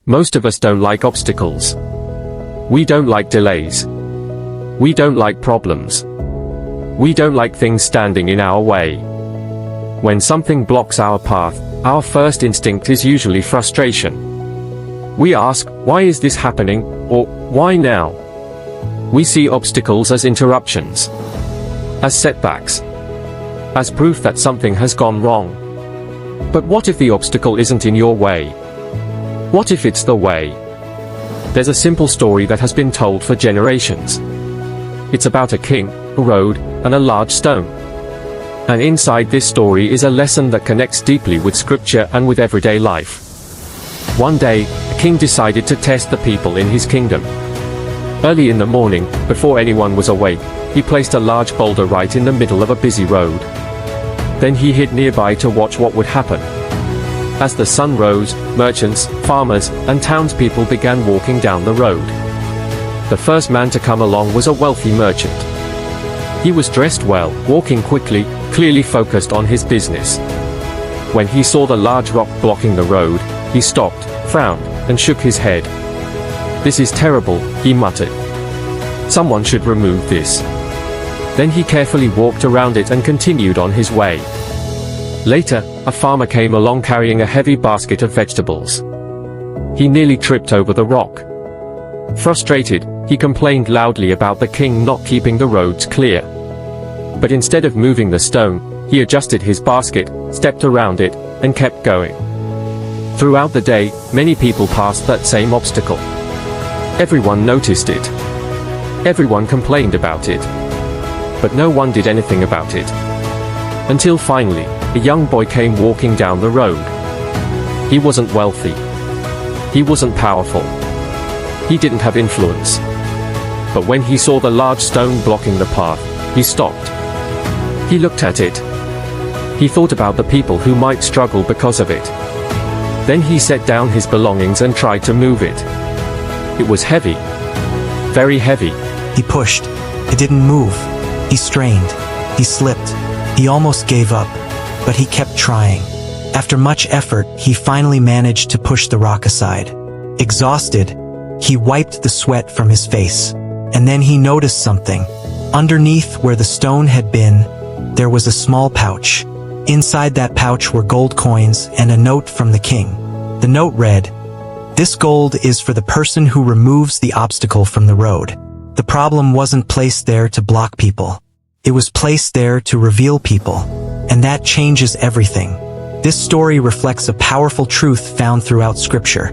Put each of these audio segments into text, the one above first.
Most of us don't like obstacles. We don't like delays. We don't like problems. We don't like things standing in our way. When something blocks our path, our first instinct is usually frustration. We ask, why is this happening? Or, why now? We see obstacles as interruptions, as setbacks, as proof that something has gone wrong. But what if the obstacle isn't in your way? What if it's the way? There's a simple story that has been told for generations. It's about a king, a road, and a large stone. And inside this story is a lesson that connects deeply with scripture and with everyday life. One day, the king decided to test the people in his kingdom. Early in the morning, before anyone was awake, he placed a large boulder right in the middle of a busy road. Then he hid nearby to watch what would happen. As the sun rose, merchants, farmers, and townspeople began walking down the road. The first man to come along was a wealthy merchant. He was dressed well, walking quickly, clearly focused on his business. When he saw the large rock blocking the road, he stopped, frowned, and shook his head. "This is terrible," he muttered. "Someone should remove this." Then he carefully walked around it and continued on his way. Later, a farmer came along carrying a heavy basket of vegetables. He nearly tripped over the rock. Frustrated, he complained loudly about the king not keeping the roads clear. But instead of moving the stone, he adjusted his basket, stepped around it, and kept going. Throughout the day, many people passed that same obstacle. Everyone noticed it. Everyone complained about it. But no one did anything about it. Until finally, a young boy came walking down the road. He wasn't wealthy. He wasn't powerful. He didn't have influence. But when he saw the large stone blocking the path, he stopped. He looked at it. He thought about the people who might struggle because of it. Then he set down his belongings and tried to move it. It was heavy. Very heavy. He pushed. It didn't move. He strained. He slipped. He almost gave up. But he kept trying. After much effort, he finally managed to push the rock aside. Exhausted, he wiped the sweat from his face. And then he noticed something. Underneath where the stone had been, there was a small pouch. Inside that pouch were gold coins and a note from the king. The note read, "This gold is for the person who removes the obstacle from the road." The problem wasn't placed there to block people. It was placed there to reveal people. And that changes everything. This story reflects a powerful truth found throughout Scripture.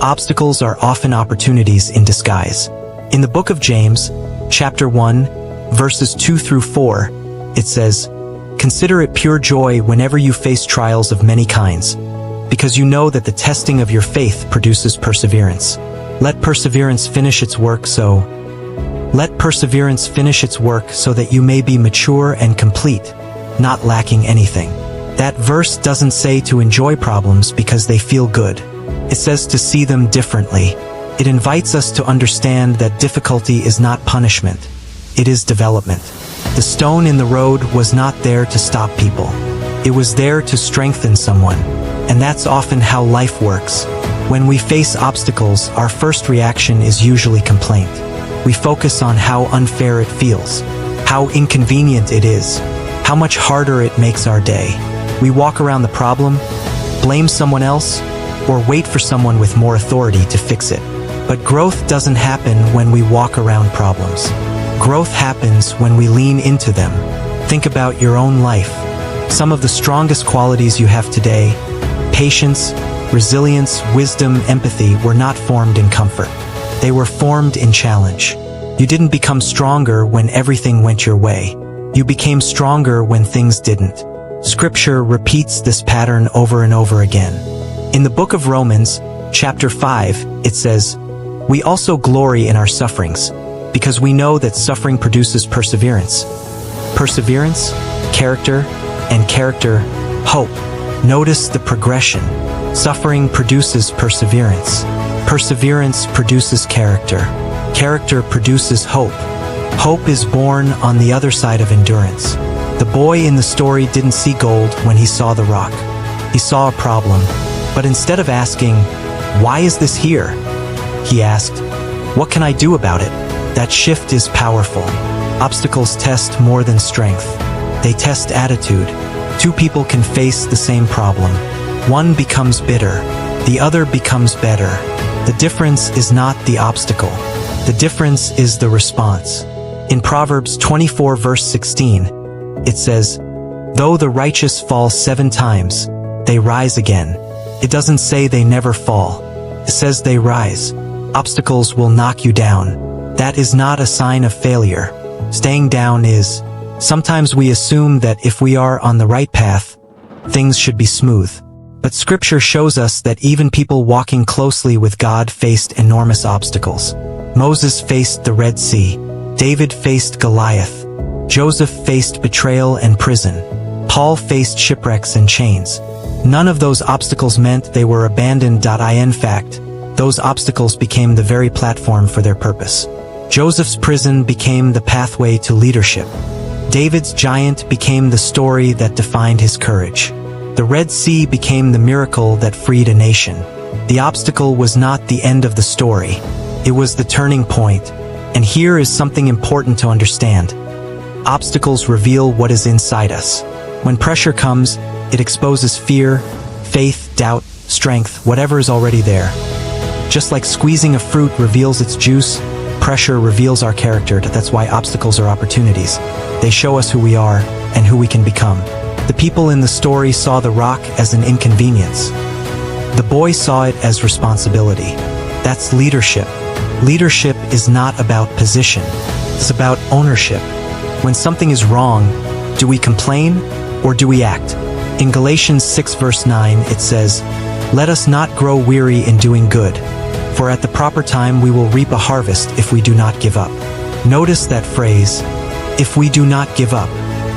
Obstacles are often opportunities in disguise. In the book of James, chapter 1, verses 2 through 4, it says, "Consider it pure joy whenever you face trials of many kinds, because you know that the testing of your faith produces perseverance. Let perseverance finish its work so that you may be mature and complete, not lacking anything." That verse doesn't say to enjoy problems because they feel good. It says to see them differently. It invites us to understand that difficulty is not punishment. It is development. The stone in the road was not there to stop people. It was there to strengthen someone. And that's often how life works. When we face obstacles, our first reaction is usually complaint. We focus on how unfair it feels, how inconvenient it is, how much harder it makes our day. We walk around the problem, blame someone else, or wait for someone with more authority to fix it. But growth doesn't happen when we walk around problems. Growth happens when we lean into them. Think about your own life. Some of the strongest qualities you have today, patience, resilience, wisdom, empathy, were not formed in comfort. They were formed in challenge. You didn't become stronger when everything went your way. You became stronger when things didn't. Scripture repeats this pattern over and over again. In the book of Romans, chapter 5, it says, "We also glory in our sufferings, because we know that suffering produces perseverance. Perseverance, character, and character, hope." Notice the progression. Suffering produces perseverance. Perseverance produces character. Character produces hope. Hope is born on the other side of endurance. The boy in the story didn't see gold when he saw the rock. He saw a problem, but instead of asking, Why is this here? He asked. What can I do about it? That shift is powerful. Obstacles test more than strength. They test attitude. Two people can face the same problem. One becomes bitter. The other becomes better. The difference is not the obstacle. The difference is the response. In Proverbs 24 verse 16, it says, "Though the righteous fall 7 times, they rise again." It doesn't say they never fall. It says they rise. Obstacles will knock you down. That is not a sign of failure. Staying down is. Sometimes we assume that if we are on the right path, things should be smooth. But Scripture shows us that even people walking closely with God faced enormous obstacles. Moses faced the Red Sea. David faced Goliath. Joseph faced betrayal and prison. Paul faced shipwrecks and chains. None of those obstacles meant they were abandoned. In fact, those obstacles became the very platform for their purpose. Joseph's prison became the pathway to leadership. David's giant became the story that defined his courage. The Red Sea became the miracle that freed a nation. The obstacle was not the end of the story. It was the turning point. And here is something important to understand. Obstacles reveal what is inside us. When pressure comes, it exposes fear, faith, doubt, strength, whatever is already there. Just like squeezing a fruit reveals its juice, pressure reveals our character. That's why obstacles are opportunities. They show us who we are and who we can become. The people in the story saw the rock as an inconvenience. The boy saw it as responsibility. That's leadership. Leadership is not about position. It's about ownership. When something is wrong, do we complain or do we act? In Galatians 6 verse 9 it says, "Let us not grow weary in doing good, for at the proper time we will reap a harvest if we do not give up." Notice that phrase, if we do not give up.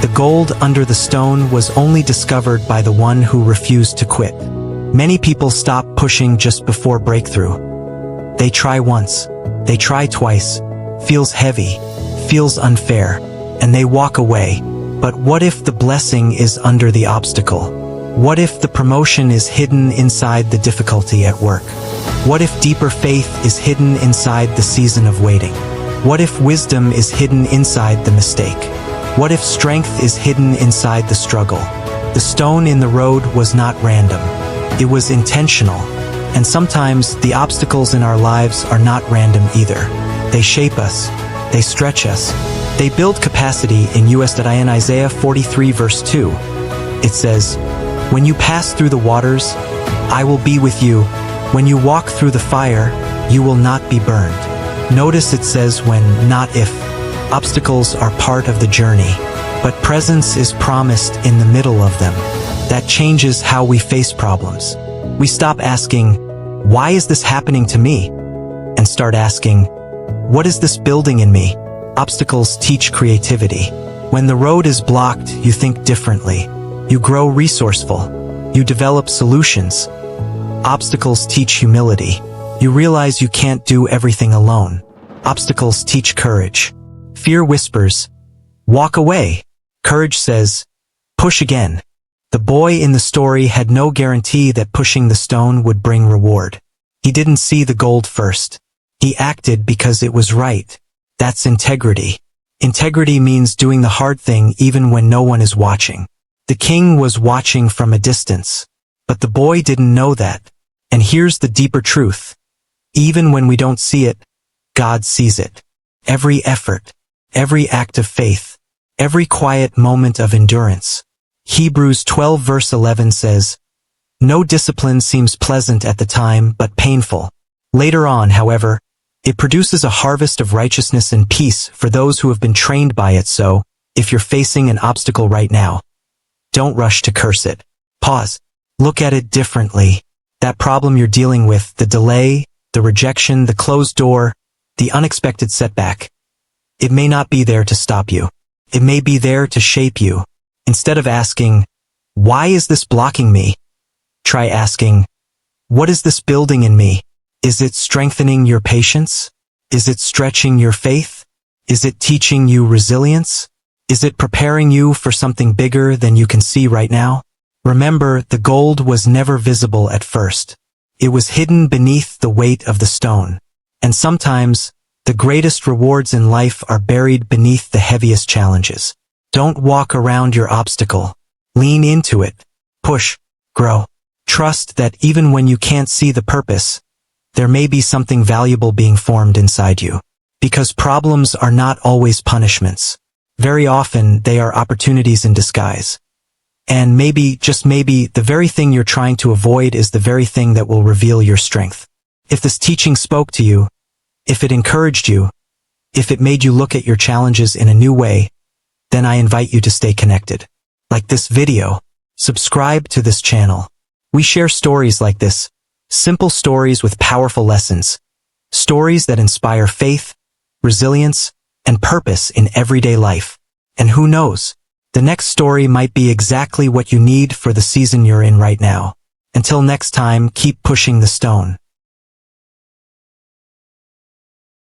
The gold under the stone was only discovered by the one who refused to quit. Many people stop pushing just before breakthrough. They try once, they try twice, feels heavy, feels unfair, and they walk away. But what if the blessing is under the obstacle? What if the promotion is hidden inside the difficulty at work? What if deeper faith is hidden inside the season of waiting? What if wisdom is hidden inside the mistake? What if strength is hidden inside the struggle? The stone in the road was not random. It was intentional. And sometimes the obstacles in our lives are not random either. They shape us. They stretch us. They build capacity. In Isaiah 43 verse 2, it says, "When you pass through the waters, I will be with you. When you walk through the fire, you will not be burned." Notice it says when, not if. Obstacles are part of the journey, but presence is promised in the middle of them. That changes how we face problems. We stop asking, "Why is this happening to me?" and start asking, "What is this building in me?" Obstacles teach creativity. When the road is blocked, you think differently. You grow resourceful. You develop solutions. Obstacles teach humility. You realize you can't do everything alone. Obstacles teach courage. Fear whispers, "Walk away." Courage says, "Push again." The boy in the story had no guarantee that pushing the stone would bring reward. He didn't see the gold first. He acted because it was right. That's integrity. Integrity means doing the hard thing even when no one is watching. The king was watching from a distance. But the boy didn't know that. And here's the deeper truth. Even when we don't see it, God sees it. Every effort, every act of faith, every quiet moment of endurance. Hebrews 12 verse 11 says, "No discipline seems pleasant at the time but painful. Later on, however, it produces a harvest of righteousness and peace for those who have been trained by it." So, if you're facing an obstacle right now, don't rush to curse it. Pause. Look at it differently. That problem you're dealing with, the delay, the rejection, the closed door, the unexpected setback. It may not be there to stop you. It may be there to shape you. Instead of asking, "Why is this blocking me?" try asking, "What is this building in me?" Is it strengthening your patience? Is it stretching your faith? Is it teaching you resilience? Is it preparing you for something bigger than you can see right now? Remember, the gold was never visible at first. It was hidden beneath the weight of the stone. And sometimes, the greatest rewards in life are buried beneath the heaviest challenges. Don't walk around your obstacle. Lean into it. Push. Grow. Trust that even when you can't see the purpose, there may be something valuable being formed inside you. Because problems are not always punishments. Very often, they are opportunities in disguise. And maybe, just maybe, the very thing you're trying to avoid is the very thing that will reveal your strength. If this teaching spoke to you, if it encouraged you, if it made you look at your challenges in a new way, then I invite you to stay connected. Like this video, subscribe to this channel. We share stories like this, simple stories with powerful lessons, stories that inspire faith, resilience, and purpose in everyday life. And who knows, the next story might be exactly what you need for the season you're in right now. Until next time, keep pushing the stone.